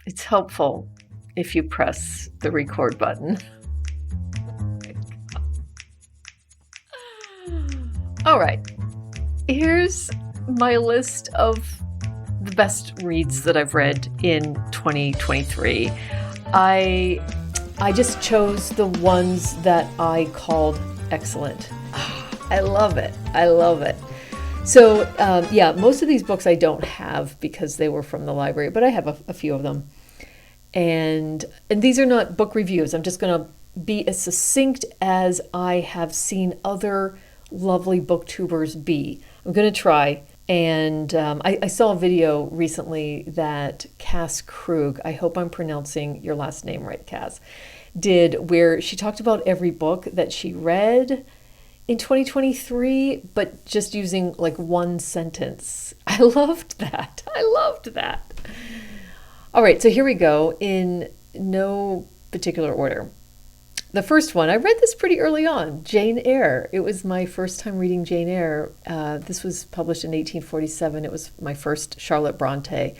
It's helpful if you press the record button. All right, here's my list of the best reads that I've read in 2023. I just chose the ones that I called excellent. I love it. I love it. So most of these books I don't have because they were from the library, but I have a few of them. And these are not book reviews. I'm just going to be as succinct as I have seen other lovely booktubers be. I'm going to try. And I saw a video recently that Cass Krug, I hope I'm pronouncing your last name right, Cass, did, where she talked about every book that she read in 2023, but just using like one sentence. I loved that. All right, so here we go in no particular order. The first one, I read this pretty early on, Jane Eyre. It was my first time reading Jane Eyre. This was published in 1847. It was my first Charlotte Bronte.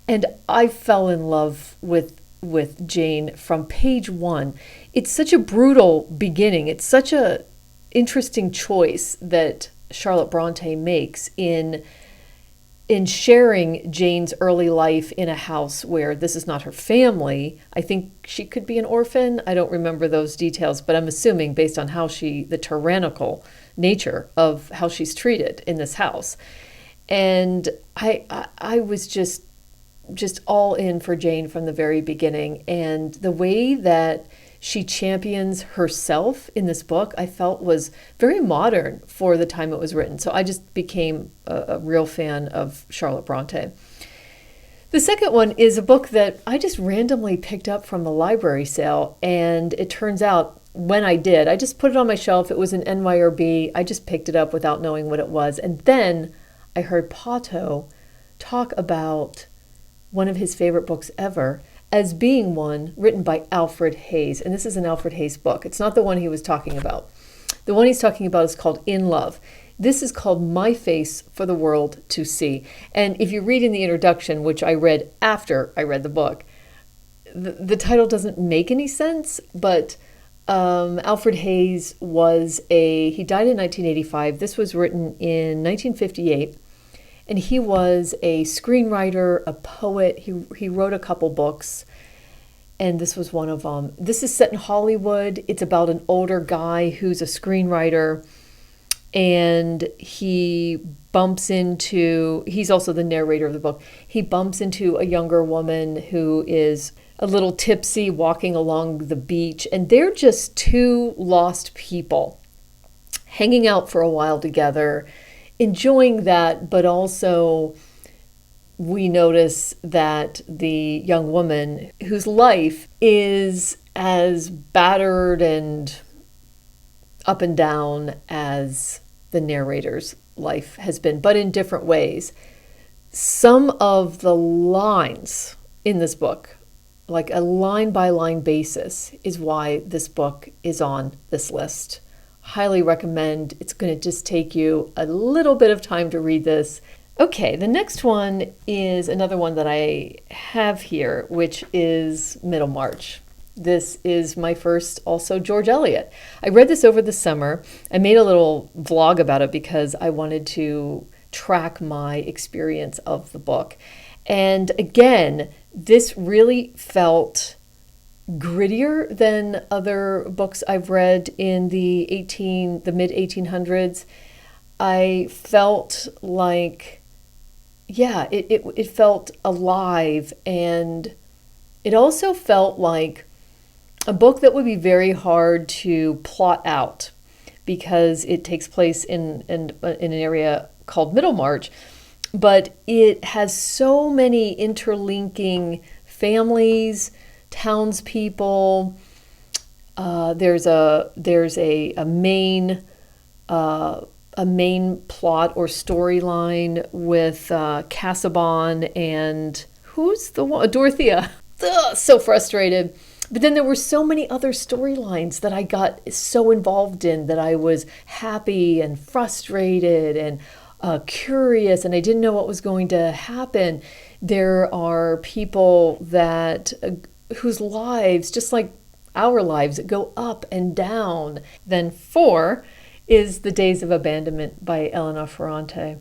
And I fell in love with Jane from page one. It's such a brutal beginning. It's such a interesting choice that Charlotte Bronte makes in sharing Jane's early life in a house where this is not her family. I think she could be an orphan. I don't remember those details, but I'm assuming based on how the tyrannical nature of how she's treated in this house. And I was just all in for Jane from the very beginning. And the way that she champions herself in this book, I felt was very modern for the time it was written. So I just became a real fan of Charlotte Bronte. The second one is a book that I just randomly picked up from the library sale. And it turns out when I did, I just put it on my shelf. It was an NYRB. I just picked it up without knowing what it was. And then I heard Pato talk about one of his favorite books ever as being one written by Alfred Hayes. And this is an Alfred Hayes book. It's not the one he was talking about. The one he's talking about is called In Love. This is called My Face for the World to See. And if you read in the introduction, which I read after I read the book, the title doesn't make any sense, but Alfred Hayes he died in 1985. This was written in 1958. And he was a screenwriter, a poet. He wrote a couple books, and this was one of them. This is set in Hollywood. It's about an older guy who's a screenwriter, and he's also the narrator of the book. He bumps into a younger woman who is a little tipsy walking along the beach, and they're just two lost people hanging out for a while together, enjoying that, but also we notice that the young woman whose life is as battered and up and down as the narrator's life has been, but in different ways. Some of the lines in this book, like a line-by-line basis, is why this book is on this list. Highly recommend. It's going to just take you a little bit of time to read this. Okay, the next one is another one that I have here, which is Middlemarch. This is my first, also, George Eliot. I read this over the summer. I made a little vlog about it because I wanted to track my experience of the book. And again, this really felt grittier than other books I've read in the mid 1800s. I felt like, it felt alive, and it also felt like a book that would be very hard to plot out because it takes place in an area called Middlemarch, but it has so many interlinking families, townspeople. There's a main plot or storyline with Casaubon and who's the one? Dorothea. Ugh, so frustrated. But then there were so many other storylines that I got so involved in that I was happy and frustrated and curious, and I didn't know what was going to happen. There are people that whose lives, just like our lives, go up and down. Then 4 is The Days of Abandonment by Elena Ferrante.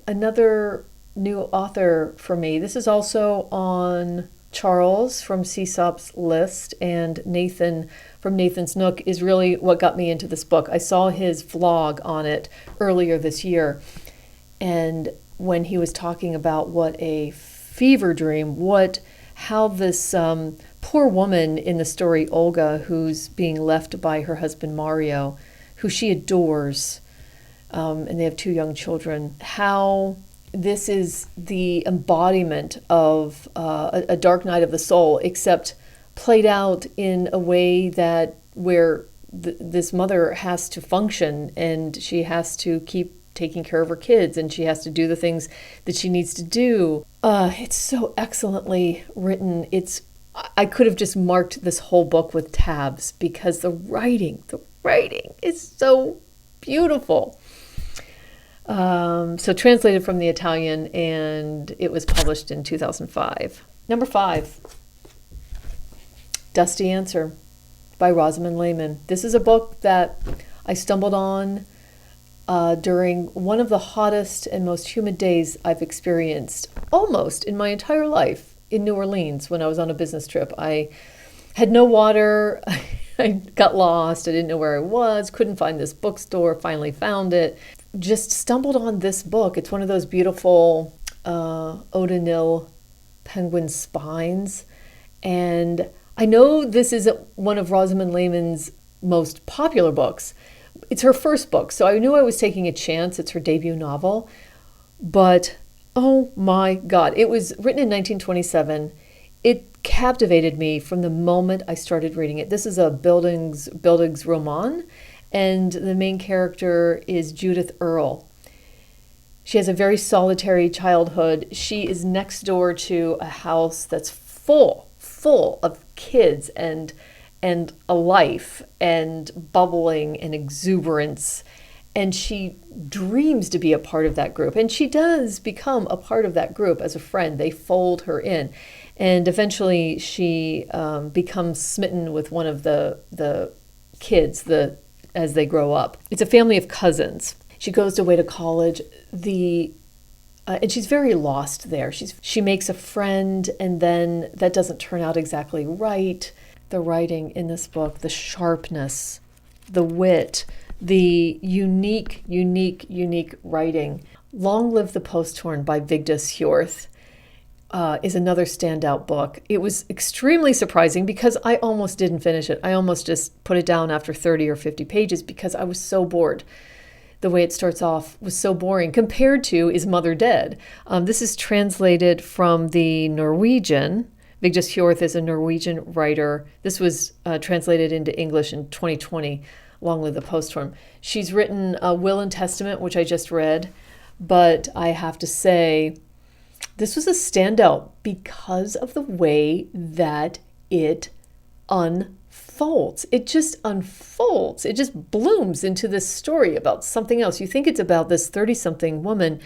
Another new author for me. This is also on Charles from Seesop's list, and Nathan from Nathan's Nook is really what got me into this book. I saw his vlog on it earlier this year, and when he was talking about what a fever dream, how this poor woman in the story, Olga, who's being left by her husband Mario, who she adores, and they have 2 young children, how this is the embodiment of a dark night of the soul, except played out in a way that where this mother has to function, and she has to keep taking care of her kids, and she has to do the things that she needs to do. It's so excellently written. I could have just marked this whole book with tabs because the writing is so beautiful. So translated from the Italian, and it was published in 2005. Number 5, Dusty Answer by Rosamund Lehman. This is a book that I stumbled on during one of the hottest and most humid days I've experienced almost in my entire life in New Orleans when I was on a business trip. I had no water. I got lost. I didn't know where I was. Couldn't find this bookstore. Finally found it. Just stumbled on this book. It's one of those beautiful O'Donnell penguin spines. And I know this isn't one of Rosamund Lehman's most popular books. It's her first book, so I knew I was taking a chance. It's her debut novel. But, oh my God, it was written in 1927. It captivated me from the moment I started reading it. This is a Bildungsroman, and the main character is Judith Earle. She has a very solitary childhood. She is next door to a house that's full of kids and a life and bubbling and exuberance. And she dreams to be a part of that group. And she does become a part of that group as a friend. They fold her in. And eventually she becomes smitten with one of the kids as they grow up. It's a family of cousins. She goes away to college. And she's very lost there. She makes a friend, and then that doesn't turn out exactly right. The writing in this book, the sharpness, the wit, the unique writing. Long Live the Posthorn by Vigdis Hjorth is another standout book. It was extremely surprising because I almost didn't finish it. I almost just put it down after 30 or 50 pages because I was so bored. The way it starts off was so boring compared to Is Mother Dead? This is translated from the Norwegian. Vigdis Hjorth is a Norwegian writer. This was translated into English in 2020, Long Live the Posthorn. She's written Will and Testament, which I just read, but I have to say, this was a standout because of the way that it unfolds. It just unfolds. It just blooms into this story about something else. You think it's about this 30-something woman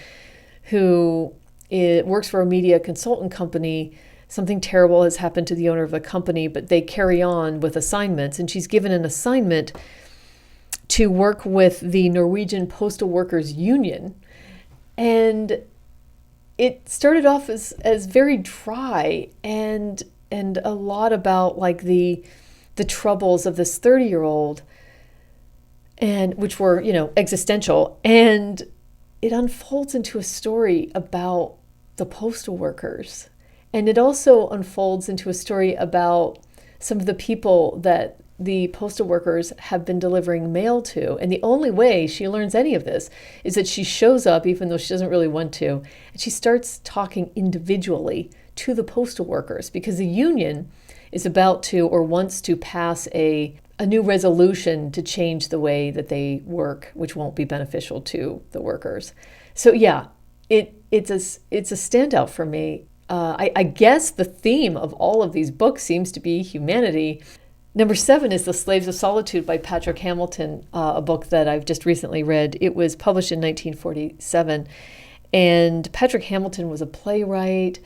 who works for a media consultant company. Something terrible has happened to the owner of the company, but they carry on with assignments, and she's given an assignment to work with the Norwegian Postal Workers Union. And it started off as very dry and a lot about like the troubles of this 30-year-old, and which were, existential, and it unfolds into a story about the postal workers. And it also unfolds into a story about some of the people that the postal workers have been delivering mail to. And the only way she learns any of this is that she shows up, even though she doesn't really want to, and she starts talking individually to the postal workers, because the union is about to or wants to pass a new resolution to change the way that they work, which won't be beneficial to the workers. So yeah, it's a standout for me. I guess the theme of all of these books seems to be humanity. Number 7 is The Slaves of Solitude by Patrick Hamilton, a book that I've just recently read. It was published in 1947. And Patrick Hamilton was a playwright,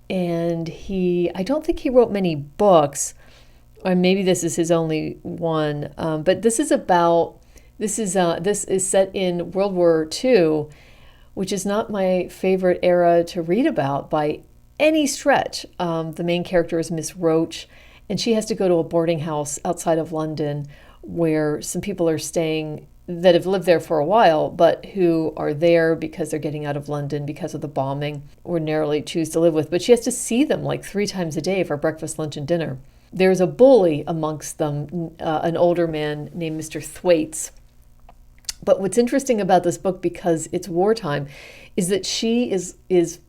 and I don't think he wrote many books, or maybe this is his only one. But this is set in World War II, which is not my favorite era to read about by any stretch. The main character is Miss Roach, and she has to go to a boarding house outside of London where some people are staying that have lived there for a while, but who are there because they're getting out of London because of the bombing, ordinarily choose to live with. But she has to see them like 3 times a day for breakfast, lunch, and dinner. There's a bully amongst them, an older man named Mr. Thwaites. But what's interesting about this book, because it's wartime, is that she is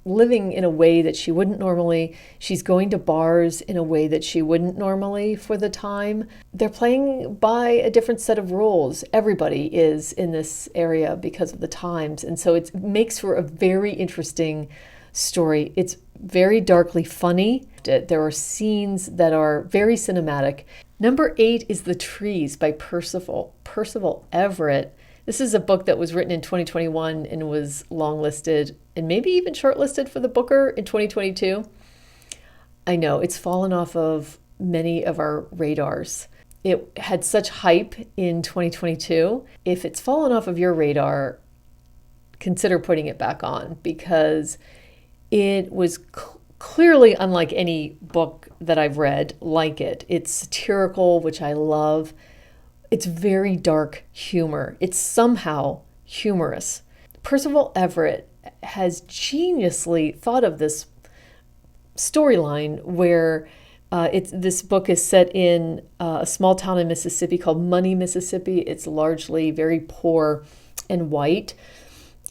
living in a way that she wouldn't normally. She's going to bars in a way that she wouldn't normally for the time. They're playing by a different set of rules. Everybody is in this area because of the times. And so it makes for a very interesting story. It's very darkly funny. There are scenes that are very cinematic. Number 8 is The Trees by Percival Everett. This is a book that was written in 2021 and was longlisted and maybe even shortlisted for the Booker in 2022. I know, it's fallen off of many of our radars. It had such hype in 2022. If it's fallen off of your radar, consider putting it back on, because it was clearly unlike any book that I've read like it. It's satirical, which I love. It's very dark humor. It's somehow humorous. Percival Everett has geniusly thought of this storyline where this book is set in a small town in Mississippi called Money, Mississippi. It's largely very poor and white,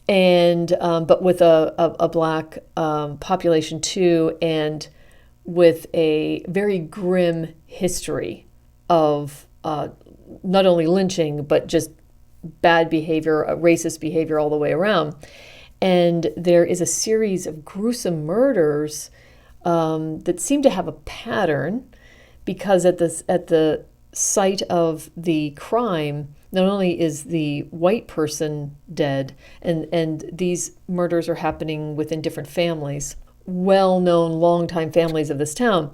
and but with a black population too, and with a very grim history of not only lynching, but just bad behavior, racist behavior all the way around. And there is a series of gruesome murders that seem to have a pattern, because at the site of the crime, not only is the white person dead, and these murders are happening within different families, well-known, longtime families of this town,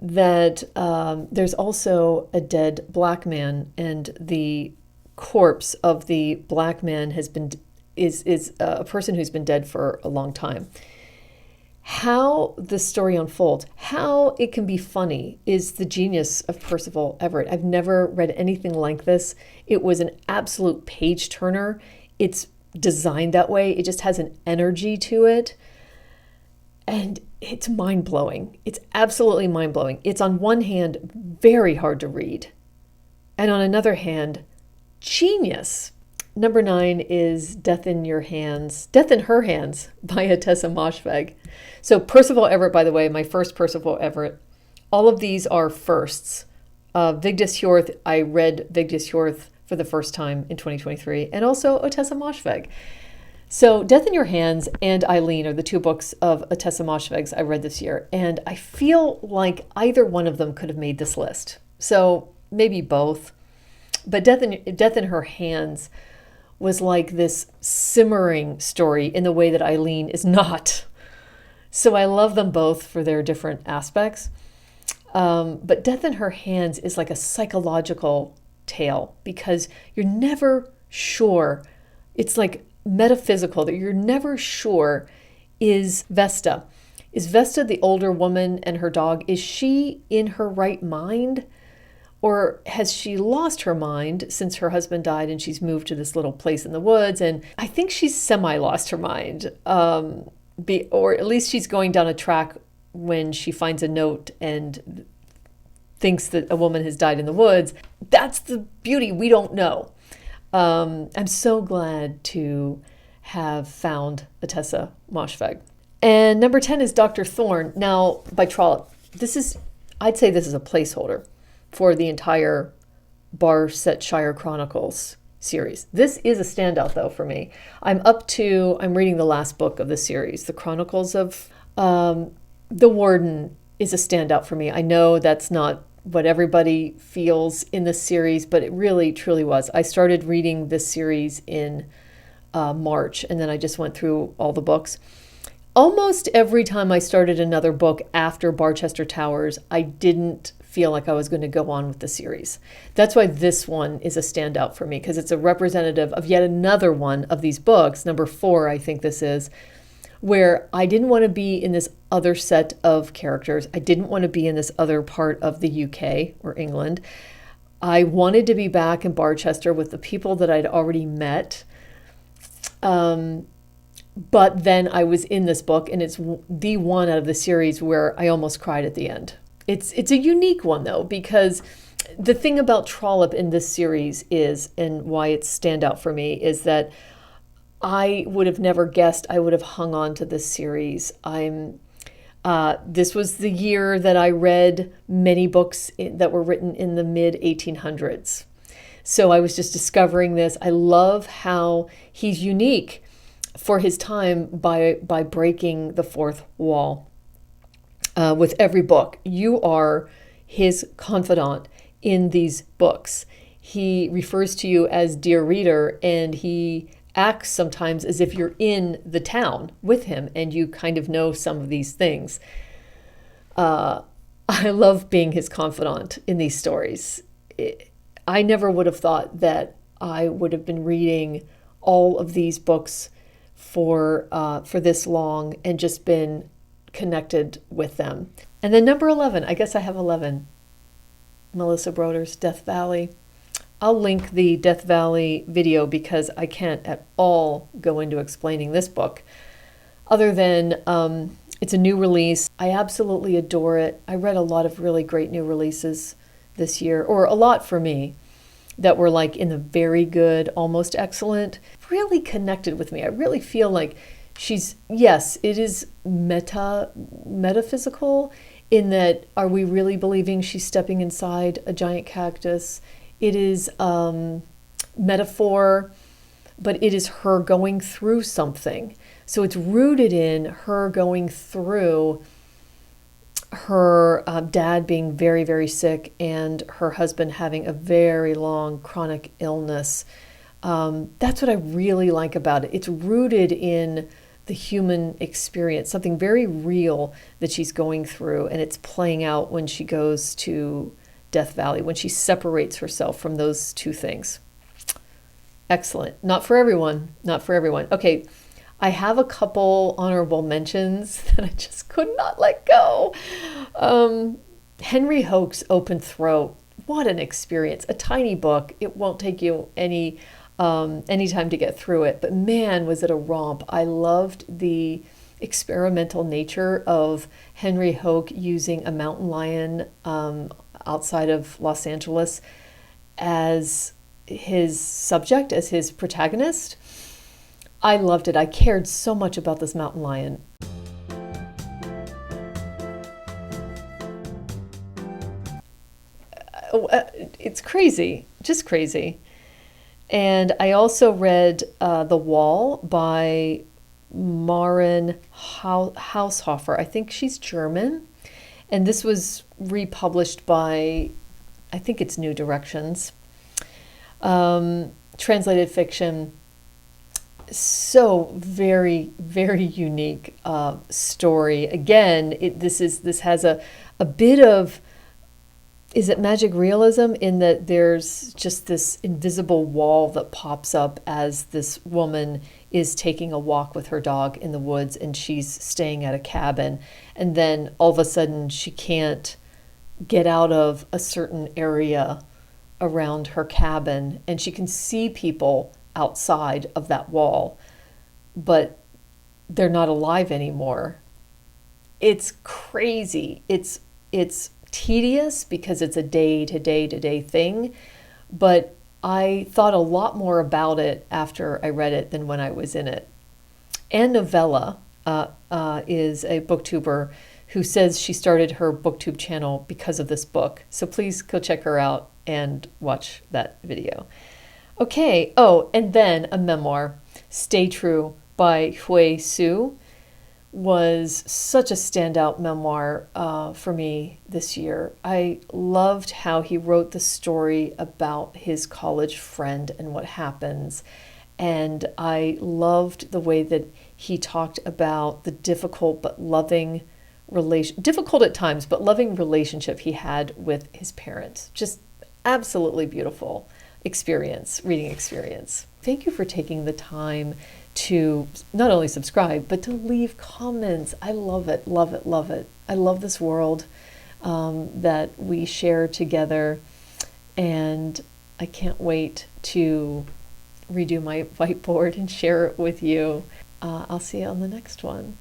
that there's also a dead black man, and the corpse of the black man is a person who's been dead for a long time. How the story unfolds, how it can be funny, is the genius of Percival Everett. I've never read anything like this. It was an absolute page turner. It's designed that way. It just has an energy to it. And it's mind-blowing. It's absolutely mind-blowing. It's on one hand very hard to read, and on another hand, genius. Number 9 is Death in Her Hands by Atessa Moshfegh. So Percival Everett, by the way, my first Percival Everett. All of these are firsts. Vigdis Hjorth, I read Vigdis Hjorth for the first time in 2023, and also Atessa Moshfegh. So Death in Your Hands and Eileen are the 2 books of Atessa Moshfegh's I read this year, and I feel like either one of them could have made this list. So maybe both. But Death in Her Hands was like this simmering story in the way that Eileen is not. So I love them both for their different aspects. But Death in Her Hands is like a psychological tale, because you're never sure. It's like metaphysical, that you're never sure, is Vesta the older woman and her dog, is she in her right mind, or has she lost her mind since her husband died and she's moved to this little place in the woods? And I think she's semi lost her mind, or at least she's going down a track when she finds a note and thinks that a woman has died in the woods. That's the beauty. We don't know. I'm so glad to have found Atessa Moshfegh. And number 10 is Dr. Thorne. Now, by Trollope. I'd say this is a placeholder for the entire Barsetshire Chronicles series. This is a standout, though, for me. I'm reading the last book of the series, The Chronicles of the Warden is a standout for me. I know that's not what everybody feels in this series, but it really, truly was. I started reading this series in March, and then I just went through all the books. Almost every time I started another book after Barchester Towers, I didn't feel like I was going to go on with the series. That's why this one is a standout for me, because it's a representative of yet another one of these books, number 4, I think this is, where I didn't want to be in this other set of characters. I didn't want to be in this other part of the UK or England. I wanted to be back in Barchester with the people that I'd already met. But then I was in this book, and it's the one out of the series where I almost cried at the end. It's a unique one, though, because the thing about Trollope in this series is, and why it's standout for me, is that I would have never guessed I would have hung on to this series. This was the year that I read many books that were written in the mid-1800s. So I was just discovering this. I love how he's unique for his time by breaking the fourth wall. With every book, you are his confidant in these books. He refers to you as dear reader, and he acts sometimes as if you're in the town with him and you kind of know some of these things. I love being his confidant in these stories. I never would have thought that I would have been reading all of these books for this long and just been connected with them. And then number 11, I guess I have 11, Melissa Broder's Death Valley. I'll link the Death Valley video because I can't at all go into explaining this book other than it's a new release. I absolutely adore it. I read a lot of really great new releases this year, or a lot for me, that were like in the very good, almost excellent, really connected with me. I really feel like yes, it is metaphysical in that, are we really believing she's stepping inside a giant cactus? It is metaphor, but it is her going through something. So it's rooted in her going through her dad being very, very sick and her husband having a very long chronic illness. That's what I really like about it. It's rooted in the human experience, something very real that she's going through, and it's playing out when she goes to Death Valley, when she separates herself from those two things. Excellent. Not for everyone. Not for everyone. Okay, I have a couple honorable mentions that I just could not let go. Henry Hoke's Open Throat. What an experience. A tiny book. It won't take you any time to get through it. But man, was it a romp. I loved the experimental nature of Henry Hoke using a mountain lion outside of Los Angeles as his subject, as his protagonist. I loved it. I cared so much about this mountain lion. It's crazy, just crazy. And I also read The Wall by Maren Haushofer. I think she's German. And this was republished by, I think it's New Directions. Translated fiction. So very, very unique story. Again, this has a bit of, is it magic realism, in that there's just this invisible wall that pops up as this woman is taking a walk with her dog in the woods, and she's staying at a cabin, and then all of a sudden she can't get out of a certain area around her cabin, and she can see people outside of that wall, but they're not alive anymore. It's crazy. It's tedious because it's a day-to-day thing, but I thought a lot more about it after I read it than when I was in it. And Novella is a booktuber who says she started her booktube channel because of this book. So please go check her out and watch that video. Okay, and then a memoir, Stay True by Hui Su, was such a standout memoir for me this year. I loved how he wrote the story about his college friend and what happens. And I loved the way that he talked about the difficult but loving difficult at times, but loving relationship he had with his parents. Just absolutely beautiful reading experience. Thank you for taking the time to not only subscribe, but to leave comments. I love it, love it, love it. I love this world that we share together, and I can't wait to redo my whiteboard and share it with you. I'll see you on the next one.